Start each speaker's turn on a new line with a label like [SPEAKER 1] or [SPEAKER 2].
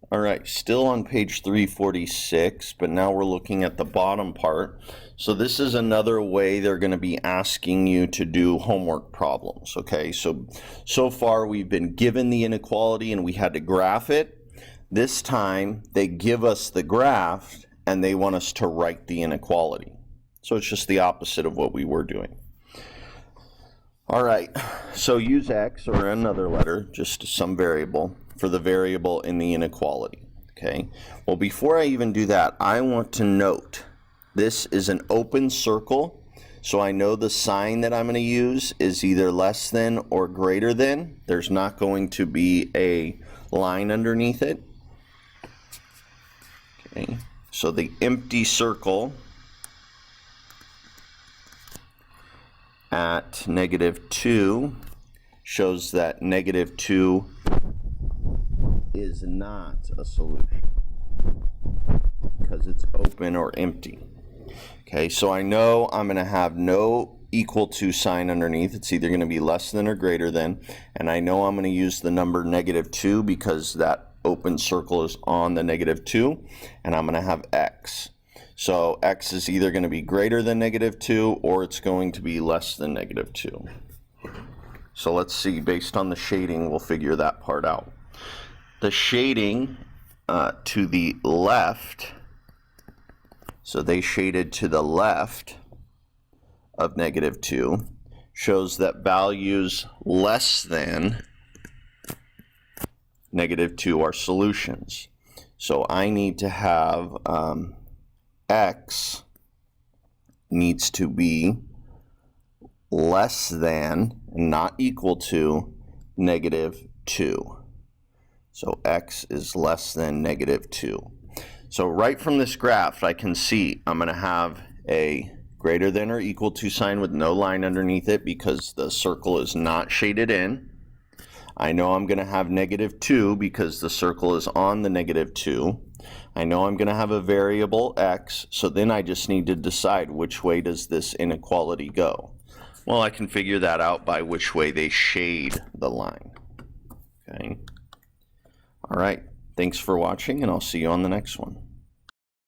[SPEAKER 1] All right, still on page 346, but now we're looking at the bottom part. So this is another way they're going to be asking you to do homework problems, okay? So far we've been given the inequality and we had to graph it. This time they give us the graph and they want us to write the inequality. So it's just the opposite of what we were doing. All right, so use x or another letter, just some variable, for the variable in the inequality, okay? Well, before I even do that, I want to note this is an open circle, so I know the sign that I'm going to use is either less than or greater than. There's not going to be a line underneath it. Okay, so the empty circle at -2 shows that -2 is not a solution because it's open or empty. Okay, so I know I'm going to have no equal to sign underneath. It's either going to be less than or greater than, and I know I'm going to use the number -2 because that open circle is on the -2, and I'm going to have x. So x is either going to be greater than -2 or it's going to be less than -2. So let's see, based on the shading, we'll figure that part out. The shading to the left, so they shaded to the left of -2, shows that values less than -2 are solutions. So I need to have x needs to be less than, not equal to, -2. So x is less than -2. So right from this graph, I can see I'm going to have a greater than or equal to sign with no line underneath it because the circle is not shaded in. I know I'm going to have -2 because the circle is on the -2. I know I'm going to have a variable x, so then I just need to decide which way does this inequality go. Well, I can figure that out by which way they shade the line. Okay. All right. Thanks for watching, and I'll see you on the next one.